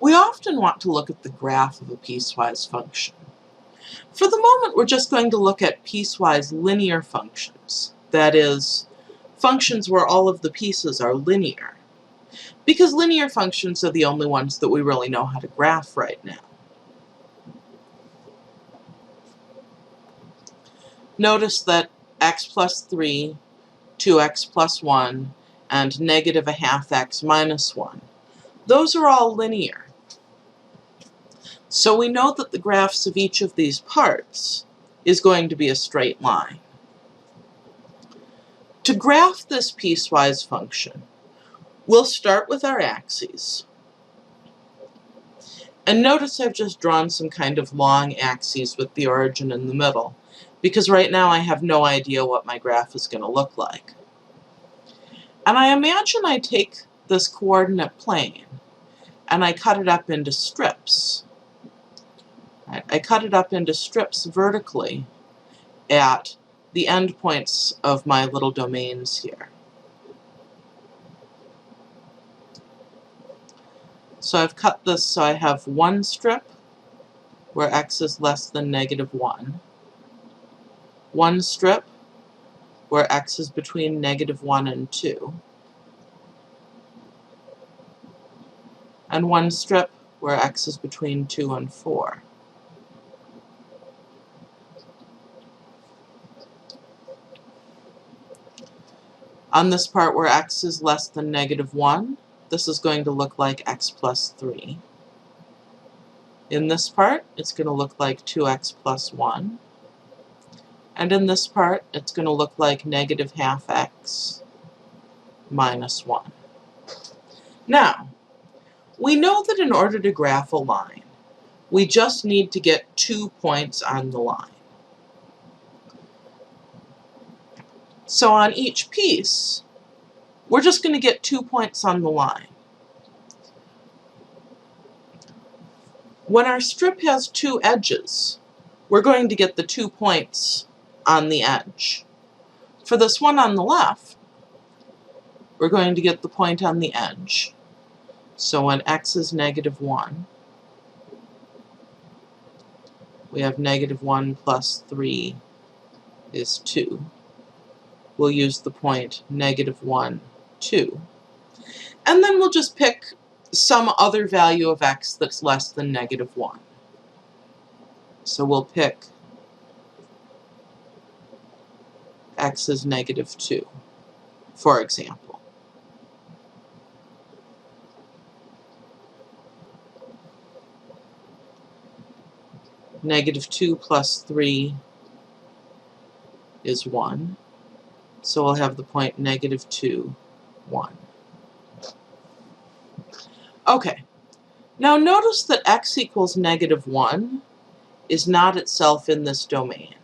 We often want to look at the graph of a piecewise function. For the moment, we're just going to look at piecewise linear functions, that is, functions where all of the pieces are linear, because linear functions are the only ones that we really know how to graph right now. Notice that x plus 3, 2x plus 1, and negative a half x minus 1. Those are all linear. So we know that the graphs of each of these parts is going to be a straight line. To graph this piecewise function, we'll start with our axes. And notice I've just drawn some kind of long axes with the origin in the middle, because right now I have no idea what my graph is going to look like. And I imagine I take this coordinate plane and I cut it up into strips. I cut it up into strips vertically at the endpoints of my little domains here. So I've cut this so I have one strip where x is less than negative 1, one strip where x is between negative 1 and 2, and one strip where x is between 2 and 4. On this part where x is less than negative 1, this is going to look like x plus 3. In this part, it's going to look like 2x plus 1. And in this part, it's going to look like negative half x minus 1. Now, we know that in order to graph a line, we just need to get 2 points on the line. So on each piece, we're just going to get 2 points on the line. When our strip has 2 edges, we're going to get the 2 points on the edge. For this one on the left, we're going to get the point on the edge. So when x is negative 1, we have negative 1 plus 3 is 2. We'll use the point negative 1, 2. And then we'll just pick some other value of x that's less than negative 1. So we'll pick x is negative 2, for example. Negative 2 plus 3 is 1. So we'll have the point negative 2, 1. Okay, now notice that x equals negative 1 is not itself in this domain.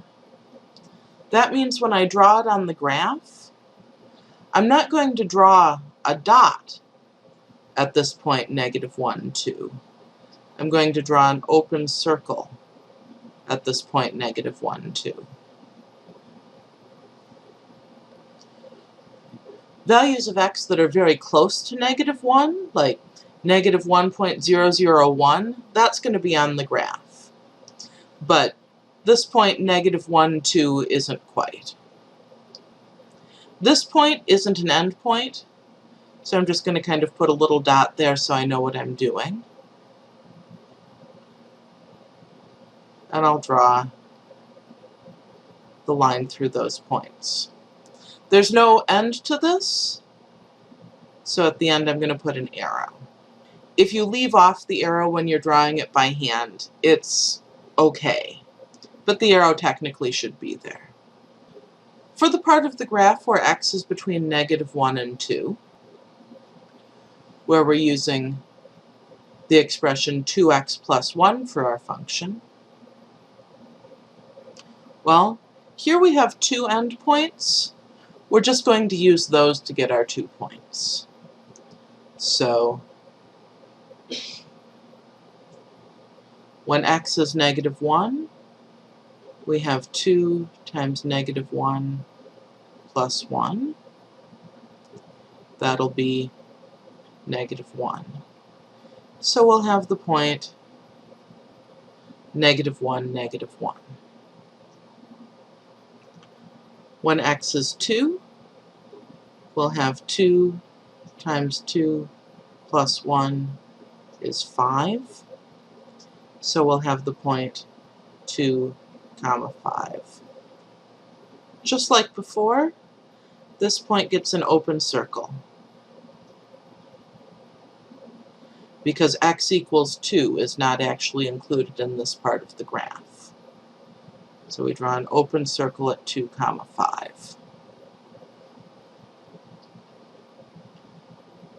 That means when I draw it on the graph, I'm not going to draw a dot at this point negative 1, 2. I'm going to draw an open circle at this point negative 1, 2. Values of x that are very close to negative 1, like negative 1.001, that's going to be on the graph. But this point, negative 1, 2, isn't quite. This point isn't an endpoint, so I'm just going to kind of put a little dot there so I know what I'm doing. And I'll draw the line through those points. There's no end to this, so at the end I'm going to put an arrow. If you leave off the arrow when you're drawing it by hand, it's okay, but the arrow technically should be there. For the part of the graph where x is between negative 1 and 2, where we're using the expression 2x plus 1 for our function, well, here we have 2 endpoints. We're just going to use those to get our 2 points. So when x is negative 1, we have 2 times negative 1 plus 1. That'll be negative 1. So we'll have the point -1, -1. When x is 2, we'll have 2 times 2 plus 1 is 5. So we'll have the point 2, 5. Just like before, this point gets an open circle because x equals 2 is not actually included in this part of the graph. So we draw an open circle at 2, 5.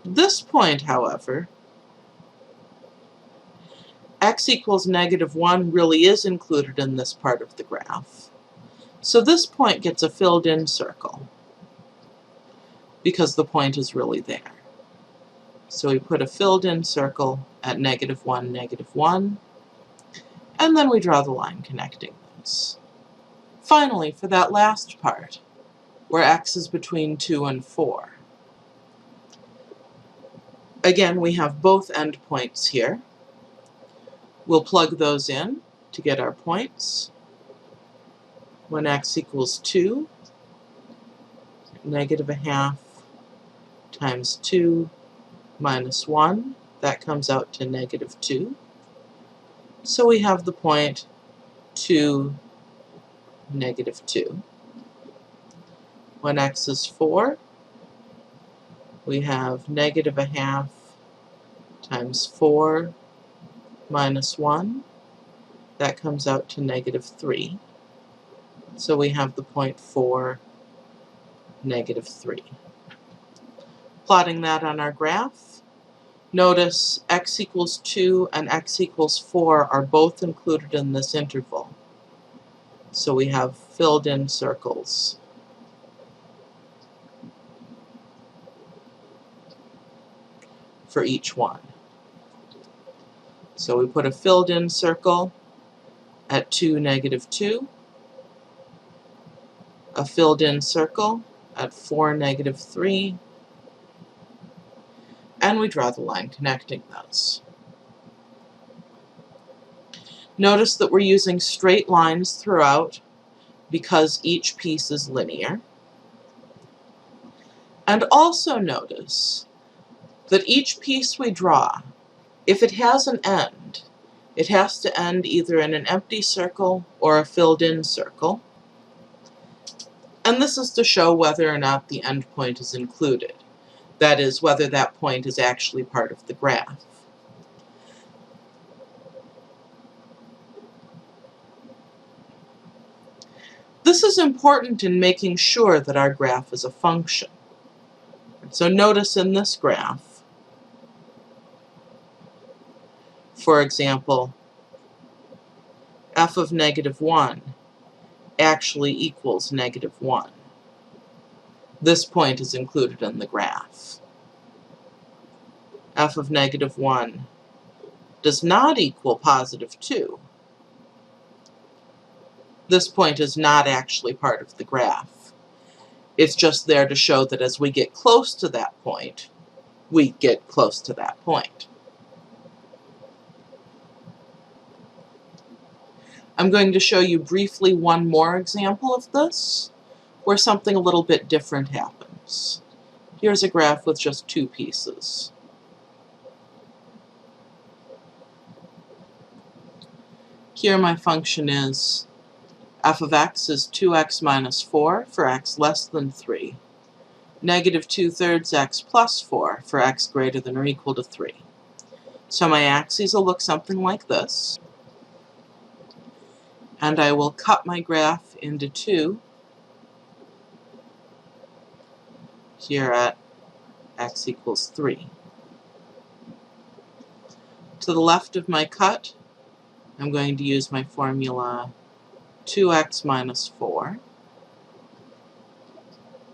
This point, however, x equals -1 really is included in this part of the graph. So this point gets a filled-in circle because the point is really there. So we put a filled-in circle at -1, -1, and then we draw the line connecting those. Finally, for that last part, where x is between 2 and 4, again, we have both endpoints here. We'll plug those in to get our points. When x equals 2, -1/2 times 2 minus 1, that comes out to -2. So we have the point 2, -2. When x is 4, we have -1/2 times 4 minus 1. That comes out to -3. So we have the point 4, -3. Plotting that on our graph, notice x equals 2 and x equals 4 are both included in this interval. So we have filled in circles. For each one. So we put a filled in circle at 2, -2, a filled in circle at 4, -3, and we draw the line connecting those. Notice that we're using straight lines throughout because each piece is linear. And also notice that each piece we draw, if it has an end, it has to end either in an empty circle or a filled-in circle. And this is to show whether or not the endpoint is included. That is, whether that point is actually part of the graph. This is important in making sure that our graph is a function. So notice in this graph, for example, f of -1 actually equals -1. This point is included in the graph. F of -1 does not equal +2. This point is not actually part of the graph. It's just there to show that as we get close to that point, we get close to that point. I'm going to show you briefly one more example of this, where something a little bit different happens. Here's a graph with just 2 pieces. Here my function is f of x is 2x minus 4 for x less than 3, -2/3 x plus 4 for x greater than or equal to 3. So my axes will look something like this. And I will cut my graph into 2 here at x equals 3. To the left of my cut, I'm going to use my formula 2x minus 4.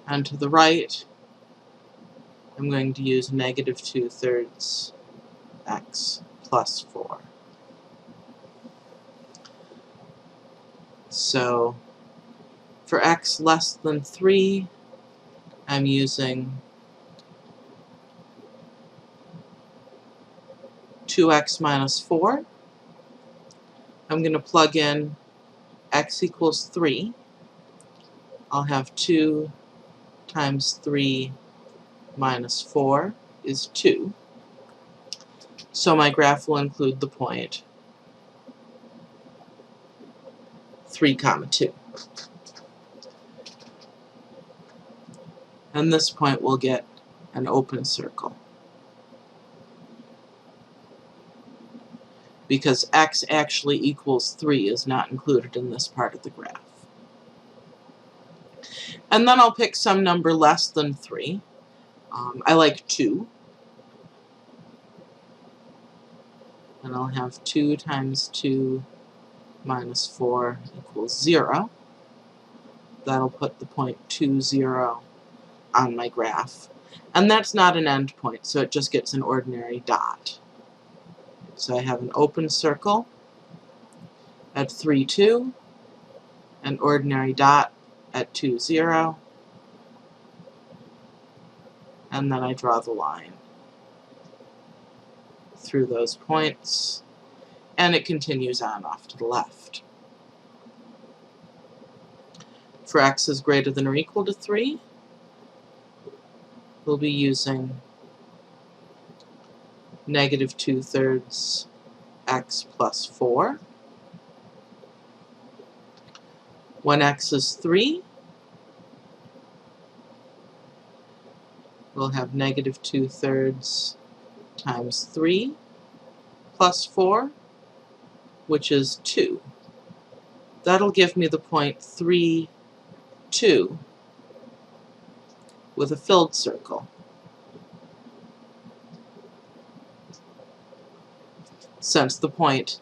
And to the right, I'm going to use -2/3 x plus 4. So for x less than 3, I'm using 2x minus 4. I'm going to plug in x equals 3. I'll have 2 times 3 minus 4 is 2. So my graph will include the point 3, 2. And this point will get an open circle, because x actually equals 3 is not included in this part of the graph. And then I'll pick some number less than 3. I like 2. And I'll have 2 times 2 minus 4 equals 0. That'll put the point 2, 0 on my graph. And that's not an endpoint, so it just gets an ordinary dot. So I have an open circle at 3, 2, an ordinary dot at 2, 0, and then I draw the line through those points, and it continues on off to the left. For x is greater than or equal to 3, we'll be using negative 2/3 x plus 4. When x is 3, we'll have negative 2/3 times 3 plus 4, which is 2. That'll give me the point 3, 2 with a filled circle. Since the point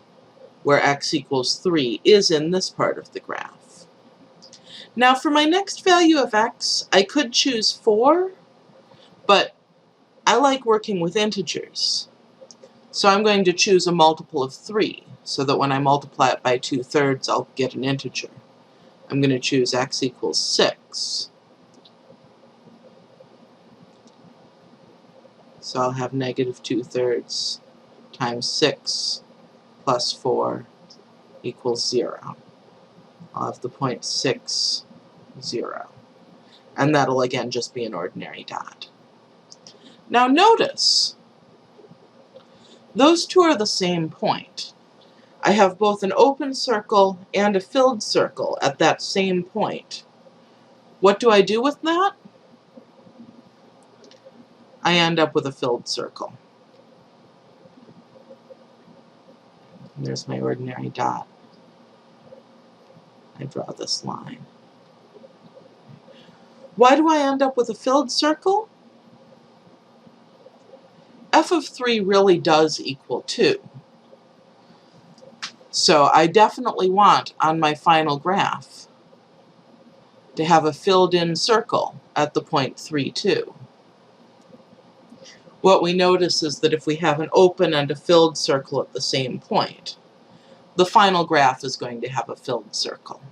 where x equals 3 is in this part of the graph. Now for my next value of x, I could choose 4, but I like working with integers. So I'm going to choose a multiple of 3, so that when I multiply it by 2/3, I'll get an integer. I'm going to choose x equals 6. So I'll have negative 2/3 times 6 plus 4 equals 0. I'll have the point 6, 0. And that'll again just be an ordinary dot. Now notice, those two are the same point. I have both an open circle and a filled circle at that same point. What do I do with that? I end up with a filled circle. And there's my ordinary dot. I draw this line. Why do I end up with a filled circle? F of 3 really does equal 2. So I definitely want, on my final graph, to have a filled-in circle at the point 3, 2. What we notice is that if we have an open and a filled circle at the same point, the final graph is going to have a filled circle.